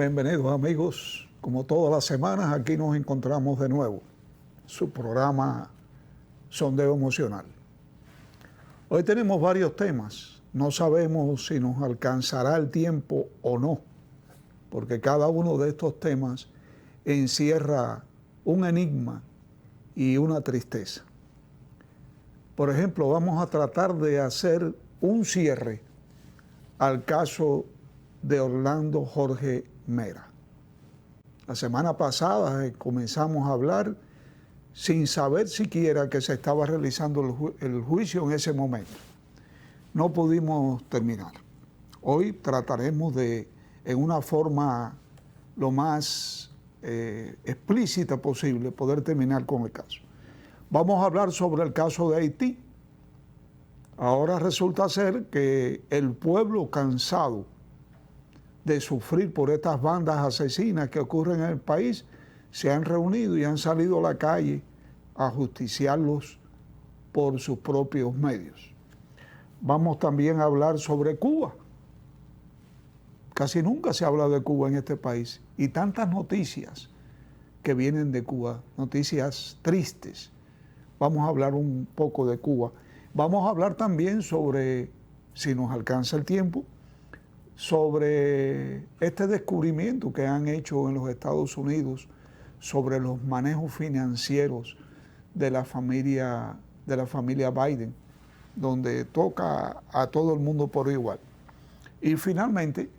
bienvenidos amigos. Como todas las semanas, aquí nos encontramos de nuevo. Su programa Sondeo Emocional. Hoy tenemos varios temas. No sabemos si nos alcanzará el tiempo o no, porque cada uno de estos temas encierra un enigma y una tristeza. Por ejemplo, vamos a tratar de hacer un cierre al caso de Orlando Jorge Mera. La semana pasada comenzamos a hablar sin saber siquiera que se estaba realizando el juicio en ese momento. No pudimos terminar. Hoy trataremos de, en una forma lo más explícita posible, poder terminar con el caso. Vamos a hablar sobre el caso de Haití. Ahora resulta ser que el pueblo cansado de sufrir por estas bandas asesinas que ocurren en el país, se han reunido y han salido a la calle a justiciarlos por sus propios medios. Vamos también a hablar sobre Cuba. Casi nunca se habla de Cuba en este país y tantas noticias que vienen de Cuba, noticias tristes. Vamos a hablar un poco de Cuba. Vamos a hablar también sobre, si nos alcanza el tiempo, sobre este descubrimiento que han hecho en los Estados Unidos sobre los manejos financieros de la familia Biden, donde toca a todo el mundo por igual. Y finalmente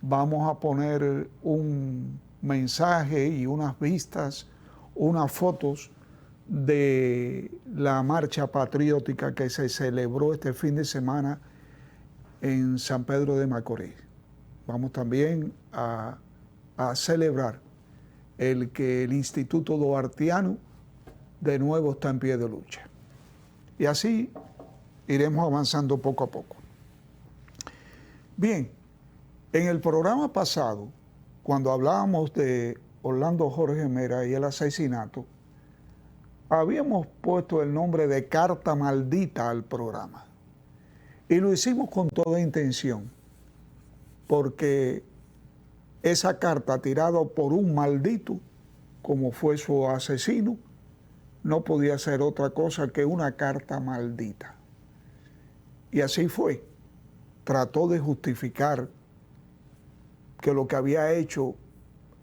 vamos a poner un mensaje y unas vistas, unas fotos de la marcha patriótica que se celebró este fin de semana en San Pedro de Macorís. Vamos también a celebrar el que el Instituto Duartiano de nuevo está en pie de lucha. Y así iremos avanzando poco a poco. Bien, en el programa pasado, cuando hablábamos de Orlando Jorge Mera y el asesinato, habíamos puesto el nombre de Carta Maldita al programa. Y lo hicimos con toda intención, porque esa carta tirada por un maldito, como fue su asesino, no podía ser otra cosa que una carta maldita. Y así fue. Trató de justificar que lo que había hecho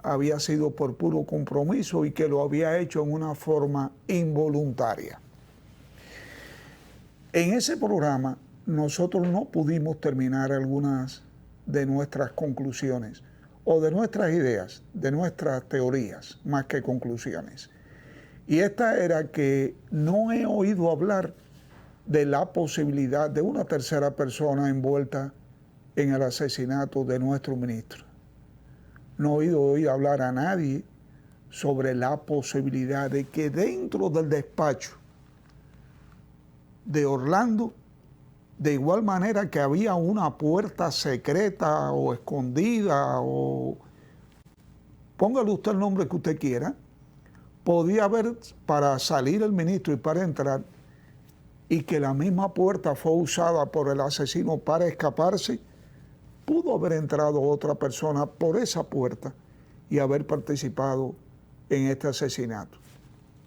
había sido por puro compromiso y que lo había hecho en una forma involuntaria. En ese programa nosotros no pudimos terminar algunas de nuestras conclusiones o de nuestras ideas, de nuestras teorías, más que conclusiones. Y esta era que no he oído hablar de la posibilidad de una tercera persona envuelta en el asesinato de nuestro ministro. No he oído hablar a nadie sobre la posibilidad de que dentro del despacho de Orlando, de igual manera que había una puerta secreta o escondida, o póngale usted el nombre que usted quiera, podía haber para salir el ministro y para entrar, y que la misma puerta fue usada por el asesino para escaparse, pudo haber entrado otra persona por esa puerta y haber participado en este asesinato.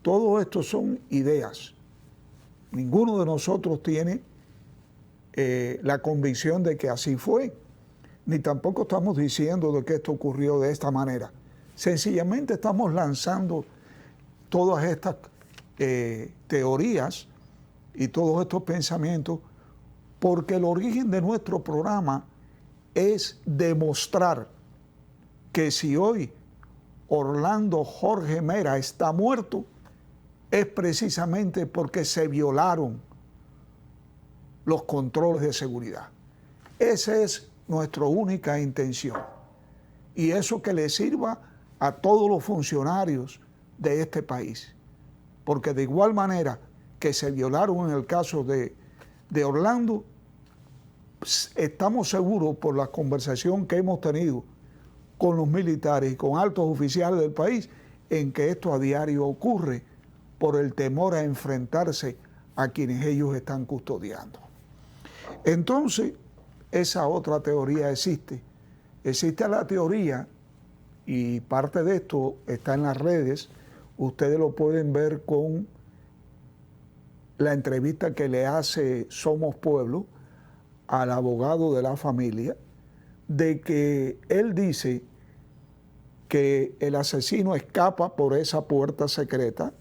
Todo esto son ideas. Ninguno de nosotros tiene la convicción de que así fue, ni tampoco estamos diciendo de que esto ocurrió de esta manera. Sencillamente estamos lanzando todas estas teorías y todos estos pensamientos porque el origen de nuestro programa es demostrar que si hoy Orlando Jorge Mera está muerto, es precisamente porque se violaron los controles de seguridad. Esa es nuestra única intención. Y eso que le sirva a todos los funcionarios de este país. Porque de igual manera que se violaron en el caso de Orlando, estamos seguros por la conversación que hemos tenido con los militares y con altos oficiales del país, en que esto a diario ocurre por el temor a enfrentarse a quienes ellos están custodiando. Entonces, esa otra teoría existe. Existe la teoría y parte de esto está en las redes, ustedes lo pueden ver con la entrevista que le hace Somos Pueblo al abogado de la familia, de que él dice que el asesino escapa por esa puerta secreta,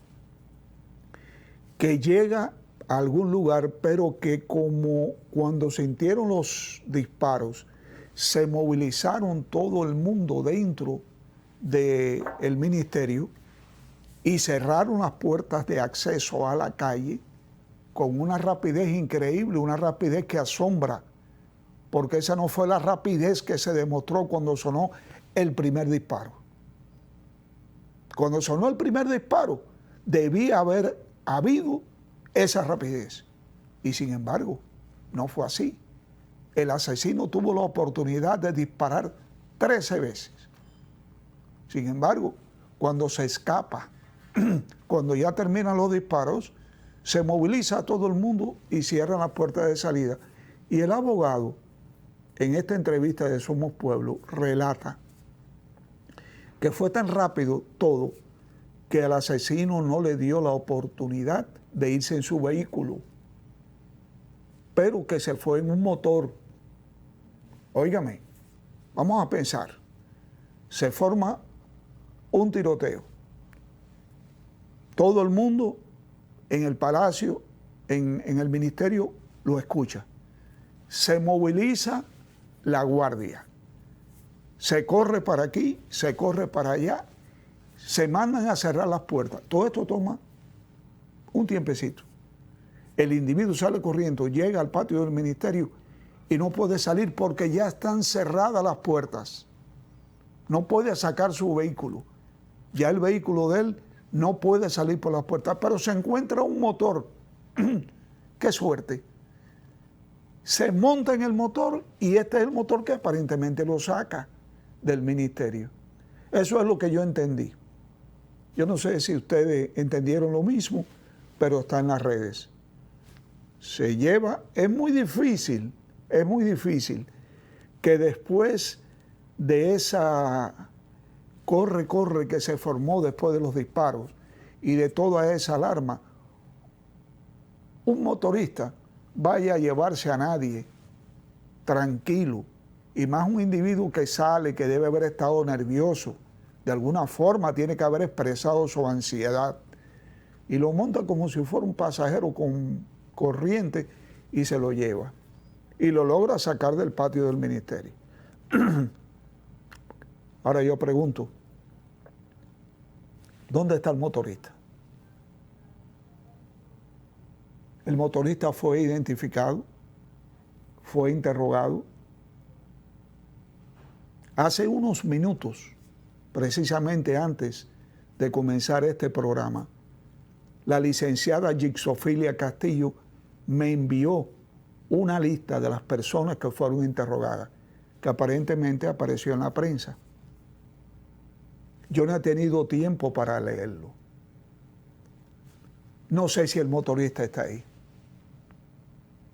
que llega a algún lugar, pero que como cuando sintieron los disparos, se movilizaron todo el mundo dentro del ministerio y cerraron las puertas de acceso a la calle con una rapidez increíble, una rapidez que asombra, porque esa no fue la rapidez que se demostró cuando sonó el primer disparo. Cuando sonó el primer disparo, debía haber habido esa rapidez. Y sin embargo, no fue así. El asesino tuvo la oportunidad de disparar 13 veces. Sin embargo, cuando se escapa, cuando ya terminan los disparos, se moviliza a todo el mundo y cierran las puertas de salida. Y el abogado, en esta entrevista de Somos Pueblo, relata que fue tan rápido todo que el asesino no le dio la oportunidad de irse en su vehículo, pero que se fue en un motor. Óigame, vamos a pensar, se forma un tiroteo. Todo el mundo en el palacio, en el ministerio, lo escucha. Se moviliza la guardia. Se corre para aquí, se corre para allá, se mandan a cerrar las puertas. Todo esto toma un tiempecito. El individuo sale corriendo, llega al patio del ministerio y no puede salir porque ya están cerradas las puertas. No puede sacar su vehículo. Ya el vehículo de él no puede salir por las puertas, pero se encuentra un motor. ¡Qué suerte! Se monta en el motor y este es el motor que aparentemente lo saca del ministerio. Eso es lo que yo entendí. Yo no sé si ustedes entendieron lo mismo, pero está en las redes. Se lleva, es muy difícil que después de esa corre que se formó después de los disparos y de toda esa alarma, un motorista vaya a llevarse a nadie tranquilo, y más un individuo que sale, que debe haber estado nervioso, de alguna forma tiene que haber expresado su ansiedad, y lo monta como si fuera un pasajero con corriente y se lo lleva, y lo logra sacar del patio del ministerio. Ahora yo pregunto, ¿dónde está el motorista? El motorista fue identificado, fue interrogado. Hace unos minutos, precisamente antes de comenzar este programa, la licenciada Gixofilia Castillo me envió una lista de las personas que fueron interrogadas, que aparentemente apareció en la prensa. Yo no he tenido tiempo para leerlo. No sé si el motorista está ahí.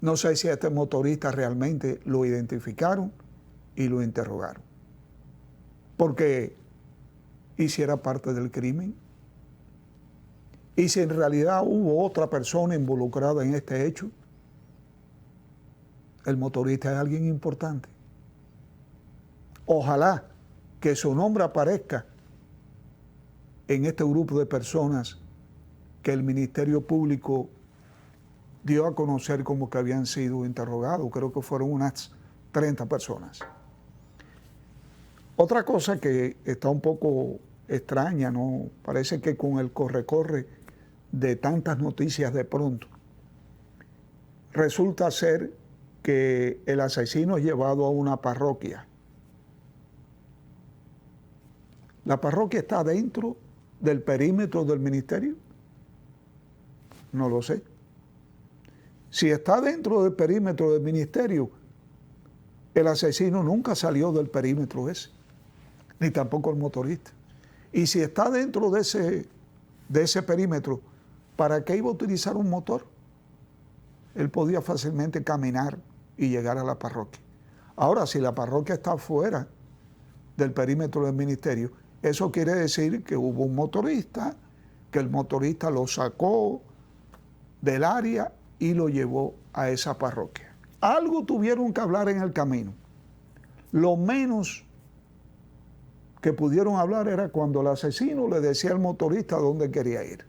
No sé si a este motorista realmente lo identificaron y lo interrogaron. Porque hiciera parte del crimen. Y si en realidad hubo otra persona involucrada en este hecho, el motorista es alguien importante. Ojalá que su nombre aparezca en este grupo de personas que el Ministerio Público dio a conocer como que habían sido interrogados. Creo que fueron unas 30 personas. Otra cosa que está un poco extraña, ¿no? Parece que con el corre-corre de tantas noticias de pronto, resulta ser que el asesino es llevado a una parroquia. ¿La parroquia está dentro del perímetro del ministerio? No lo sé. Si está dentro del perímetro del ministerio, el asesino nunca salió del perímetro ese, ni tampoco el motorista. Y si está dentro de ese perímetro, ¿para qué iba a utilizar un motor? Él podía fácilmente caminar y llegar a la parroquia. Ahora, si la parroquia está fuera del perímetro del ministerio, Eso quiere decir que hubo un motorista, que el motorista lo sacó del área y lo llevó a esa parroquia. Algo tuvieron que hablar en el camino. Lo menos que pudieron hablar era cuando el asesino le decía al motorista dónde quería ir.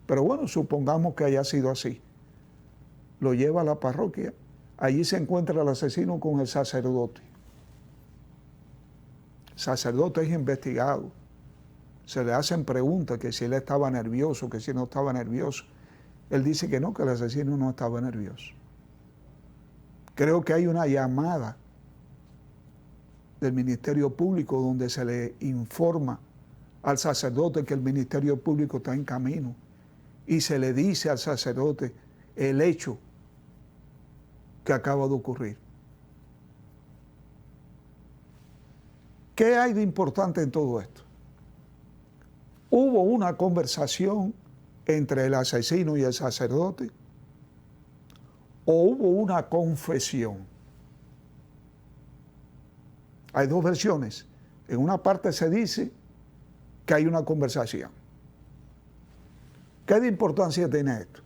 Pero bueno, supongamos que haya sido así. Lo lleva a la parroquia, allí se encuentra el asesino con el sacerdote. El sacerdote es investigado, se le hacen preguntas que si él estaba nervioso, que si no estaba nervioso. Él dice que no, que el asesino no estaba nervioso. Creo que hay una llamada del Ministerio Público donde se le informa al sacerdote que el Ministerio Público está en camino y se le dice al sacerdote el hecho que acaba de ocurrir. ¿Qué hay de importante en todo esto? ¿Hubo una conversación entre el asesino y el sacerdote? ¿O hubo una confesión? Hay dos versiones. En una parte se dice que hay una conversación. ¿Qué de importancia tiene esto?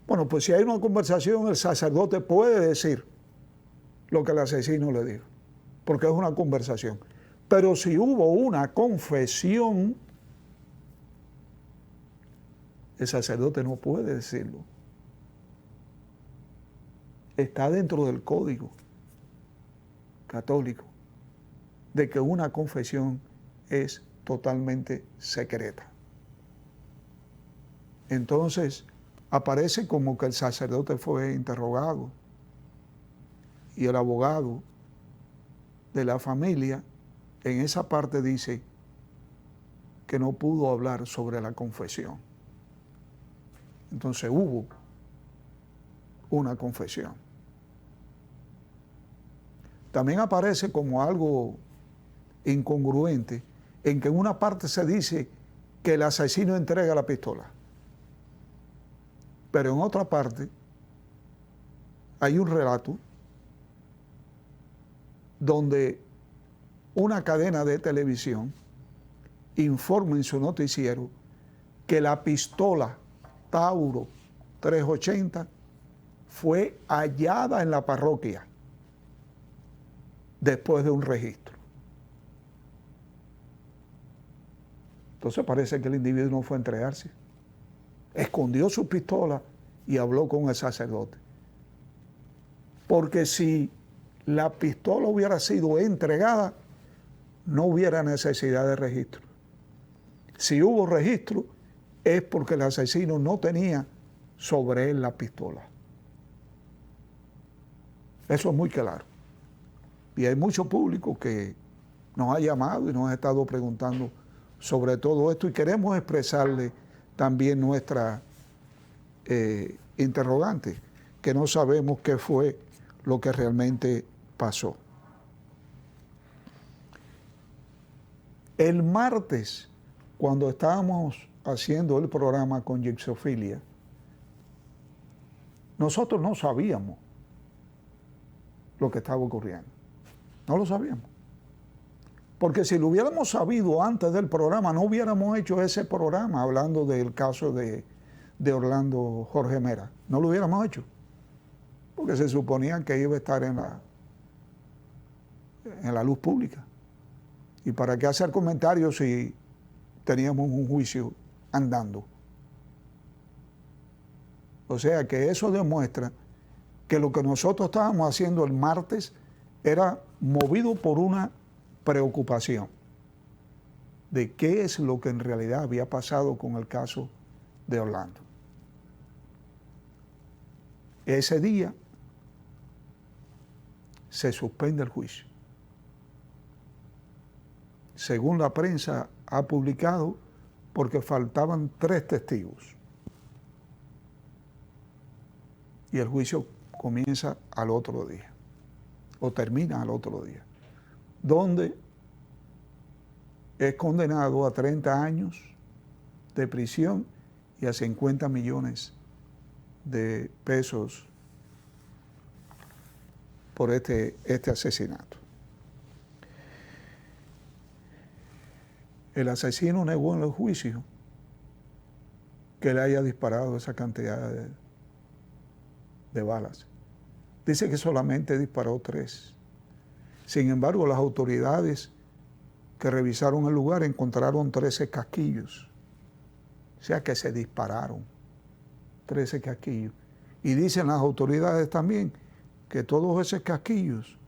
Bueno, pues si hay una conversación, el sacerdote puede decir lo que el asesino le dijo, porque es una conversación. Pero si hubo una confesión, el sacerdote no puede decirlo. Está dentro del código católico de que una confesión es totalmente secreta. Entonces, aparece como que el sacerdote fue interrogado y el abogado de la familia en esa parte dice que no pudo hablar sobre la confesión. Entonces hubo una confesión. También aparece como algo incongruente en que en una parte se dice que el asesino entrega la pistola, pero en otra parte hay un relato donde una cadena de televisión informa en su noticiero que la pistola Tauro 380 fue hallada en la parroquia después de un registro. Entonces parece que el individuo no fue a entregarse. Escondió su pistola y habló con el sacerdote. Porque si la pistola hubiera sido entregada, no hubiera necesidad de registro. Si hubo registro, es porque el asesino no tenía sobre él la pistola. Eso es muy claro. Y hay mucho público que nos ha llamado y nos ha estado preguntando sobre todo esto y queremos expresarle también nuestra interrogante, que no sabemos qué fue lo que realmente pasó. El martes, cuando estábamos haciendo el programa con Gipsofilia, nosotros no sabíamos lo que estaba ocurriendo. No lo sabíamos. Porque si lo hubiéramos sabido antes del programa, no hubiéramos hecho ese programa hablando del caso de Orlando Jorge Mera. No lo hubiéramos hecho. Porque se suponía que iba a estar en la luz pública. ¿Y para qué hacer comentarios si teníamos un juicio andando? O sea que eso demuestra que lo que nosotros estábamos haciendo el martes era movido por una preocupación de qué es lo que en realidad había pasado con el caso de Orlando. Ese día se suspende el juicio. Según la prensa ha publicado, porque faltaban 3 testigos. Y el juicio comienza al otro día, o termina al otro día, donde es condenado a 30 años de prisión y a 50 millones de pesos por este asesinato. El asesino negó en el juicio que le haya disparado esa cantidad de balas. Dice que solamente disparó 3. Sin embargo, las autoridades que revisaron el lugar encontraron 13 casquillos. O sea que se dispararon 13 casquillos. Y dicen las autoridades también que todos esos casquillos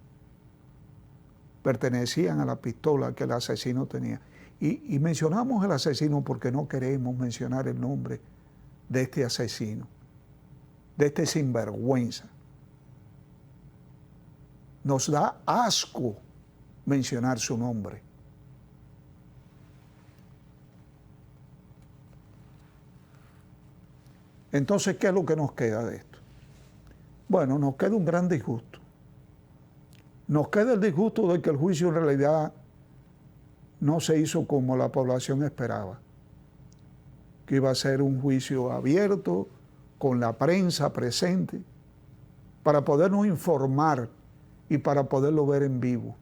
pertenecían a la pistola que el asesino tenía. Y mencionamos el asesino porque no queremos mencionar el nombre de este asesino, de este sinvergüenza. Nos da asco mencionar su nombre. Entonces, ¿qué es lo que nos queda de esto? Bueno, nos queda un gran disgusto. Nos queda el disgusto de que el juicio en realidad no se hizo como la población esperaba, que iba a ser un juicio abierto, con la prensa presente, para podernos informar y para poderlo ver en vivo.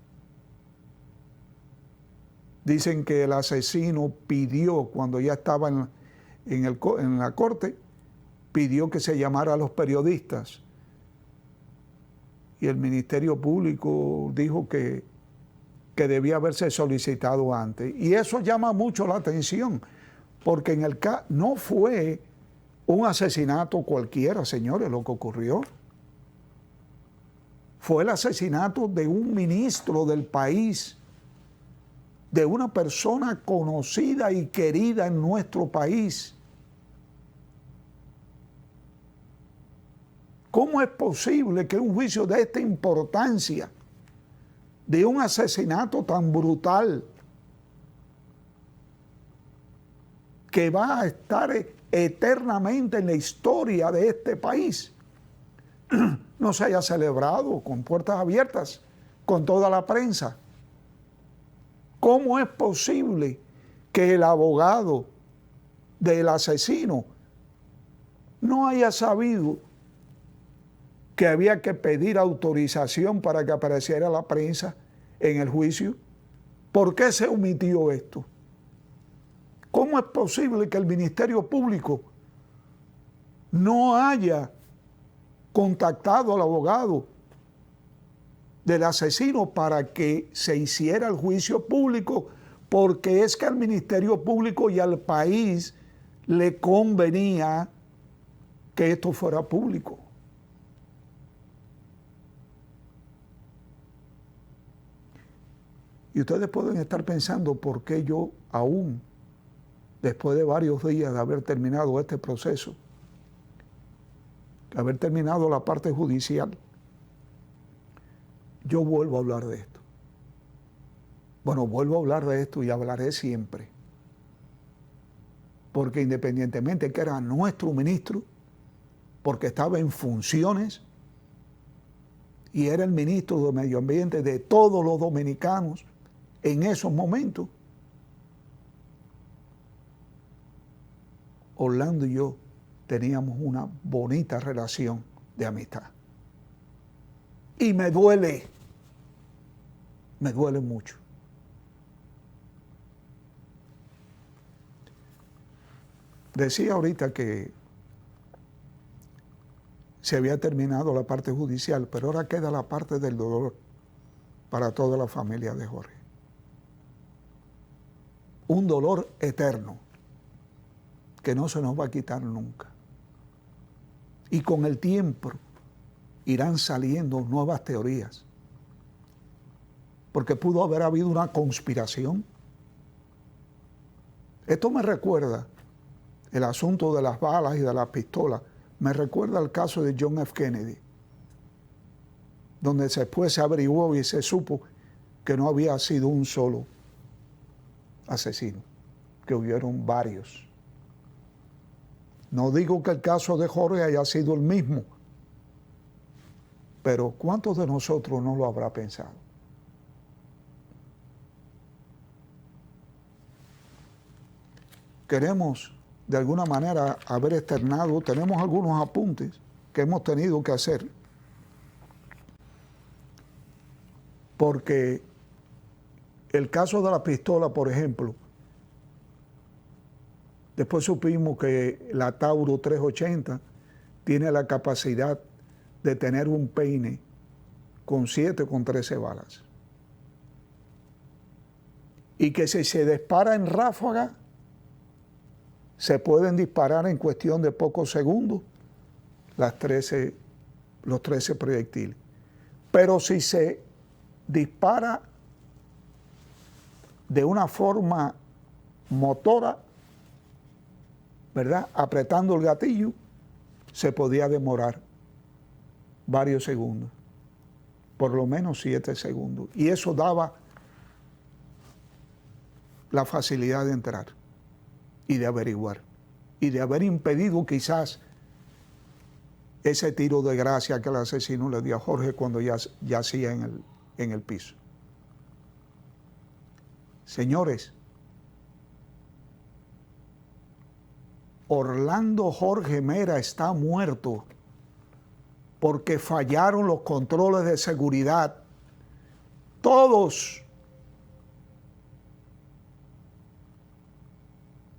Dicen que el asesino pidió, cuando ya estaba en la corte, pidió que se llamara a los periodistas. Y el Ministerio Público dijo que debía haberse solicitado antes. Y eso llama mucho la atención, porque en el caso no fue un asesinato cualquiera, señores, lo que ocurrió. Fue el asesinato de un ministro del país, de una persona conocida y querida en nuestro país. ¿Cómo es posible que un juicio de esta importancia, de un asesinato tan brutal, que va a estar eternamente en la historia de este país, no se haya celebrado con puertas abiertas, con toda la prensa? ¿Cómo es posible que el abogado del asesino no haya sabido que había que pedir autorización para que apareciera la prensa en el juicio? ¿Por qué se omitió esto? ¿Cómo es posible que el Ministerio Público no haya contactado al abogado del asesino para que se hiciera el juicio público? Porque es que al Ministerio Público y al país le convenía que esto fuera público. Y ustedes pueden estar pensando por qué yo aún, después de varios días de haber terminado este proceso, de haber terminado la parte judicial, yo vuelvo a hablar de esto. Bueno, vuelvo a hablar de esto y hablaré siempre. Porque independientemente que era nuestro ministro, porque estaba en funciones y era el ministro de Medio Ambiente de todos los dominicanos, en esos momentos, Orlando y yo teníamos una bonita relación de amistad. Y me duele mucho. Decía ahorita que se había terminado la parte judicial, pero ahora queda la parte del dolor para toda la familia de Jorge. Un dolor eterno que no se nos va a quitar nunca. Y con el tiempo irán saliendo nuevas teorías. Porque pudo haber habido una conspiración. Esto me recuerda, el asunto de las balas y de las pistolas, me recuerda el caso de John F. Kennedy, donde después se averiguó y se supo que no había sido un solo asesino, que hubieron varios. No digo que el caso de Jorge haya sido el mismo, pero ¿cuántos de nosotros no lo habrá pensado? Queremos de alguna manera haber externado, tenemos algunos apuntes que hemos tenido que hacer, porque el caso de la pistola, por ejemplo, Después supimos que la Tauro 380 tiene la capacidad de tener un peine con 7 o con 13 balas. Y que si se dispara en ráfaga, se pueden disparar en cuestión de pocos segundos los 13 proyectiles. Pero si se dispara de una forma motora, ¿verdad?, apretando el gatillo, se podía demorar varios segundos, por lo menos 7 segundos. Y eso daba la facilidad de entrar y de averiguar y de haber impedido quizás ese tiro de gracia que el asesino le dio a Jorge cuando yacía en el piso. Señores, Orlando Jorge Mera está muerto porque fallaron los controles de seguridad. Todos.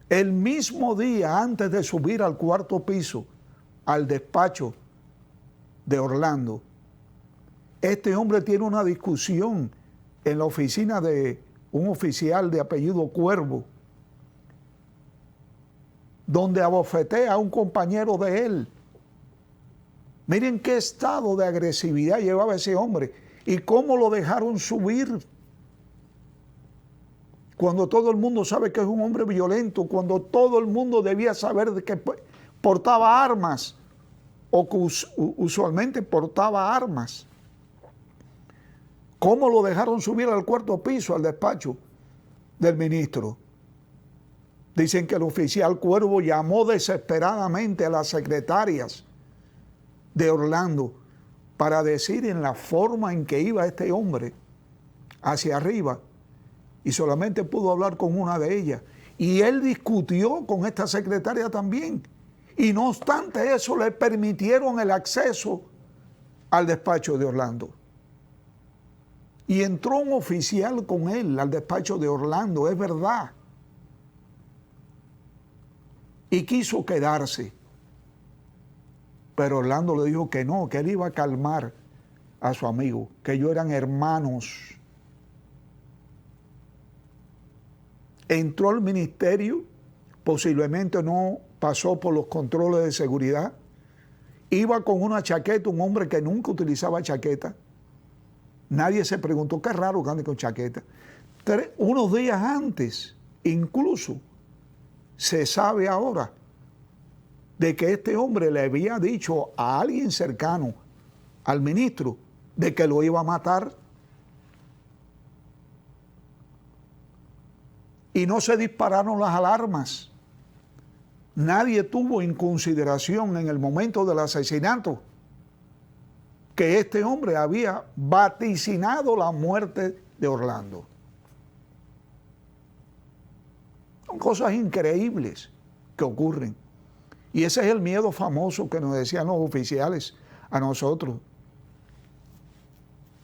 El mismo día antes de subir al 4º piso, al despacho de Orlando, este hombre tiene una discusión en la oficina de un oficial de apellido Cuervo, donde abofetea a un compañero de él. Miren qué estado de agresividad llevaba ese hombre y cómo lo dejaron subir. Cuando todo el mundo sabe que es un hombre violento, cuando todo el mundo debía saber de que portaba armas, o que usualmente portaba armas. ¿Cómo lo dejaron subir al 4º piso, al despacho del ministro? Dicen que el oficial Cuervo llamó desesperadamente a las secretarias de Orlando para decir en la forma en que iba este hombre hacia arriba, y solamente pudo hablar con una de ellas. Y él discutió con esta secretaria también. Y no obstante eso, le permitieron el acceso al despacho de Orlando. Y entró un oficial con él al despacho de Orlando, es verdad. Y quiso quedarse. Pero Orlando le dijo que no, que él iba a calmar a su amigo, que ellos eran hermanos. Entró al ministerio, posiblemente no pasó por los controles de seguridad, iba con una chaqueta, un hombre que nunca utilizaba chaqueta. Nadie se preguntó, qué raro que ande con chaqueta. Unos días antes, incluso, se sabe ahora de que este hombre le había dicho a alguien cercano al ministro de que lo iba a matar. Y no se dispararon las alarmas. Nadie tuvo en consideración en el momento del asesinato que este hombre había vaticinado la muerte de Orlando. Son cosas increíbles que ocurren. Y ese es el miedo famoso que nos decían los oficiales a nosotros,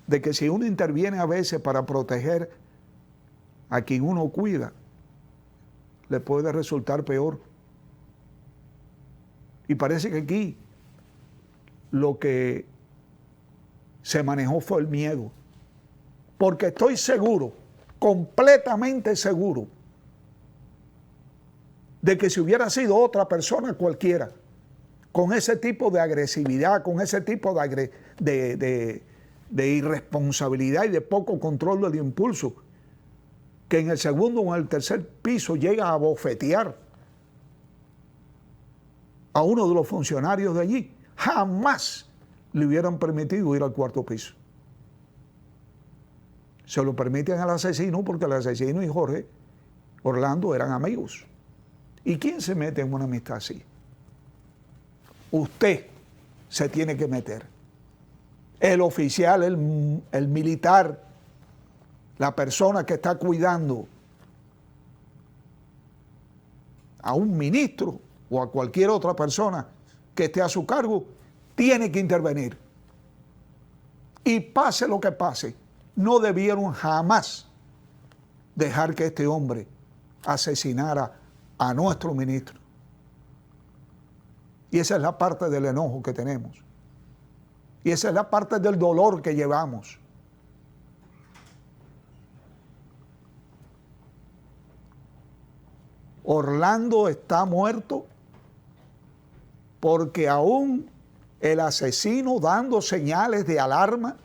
de que si uno interviene a veces para proteger a quien uno cuida, le puede resultar peor. Y parece que aquí lo que se manejó fue el miedo. Porque estoy seguro, completamente seguro, de que si hubiera sido otra persona cualquiera, con ese tipo de agresividad, con ese tipo de irresponsabilidad y de poco control del impulso, que en el segundo o en el tercer piso llega a bofetear a uno de los funcionarios de allí, jamás le hubieran permitido ir al 4º piso. Se lo permiten al asesino porque el asesino y Jorge Orlando eran amigos. ¿Y quién se mete en una amistad así? Usted se tiene que meter. El oficial, el militar, la persona que está cuidando a un ministro o a cualquier otra persona que esté a su cargo, tiene que intervenir. Y pase lo que pase, no debieron jamás dejar que este hombre asesinara a nuestro ministro. Y esa es la parte del enojo que tenemos. Y esa es la parte del dolor que llevamos. Orlando está muerto porque aún el asesino dando señales de alarma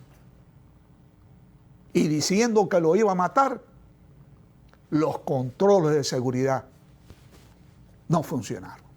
y diciendo que lo iba a matar, los controles de seguridad no funcionaron.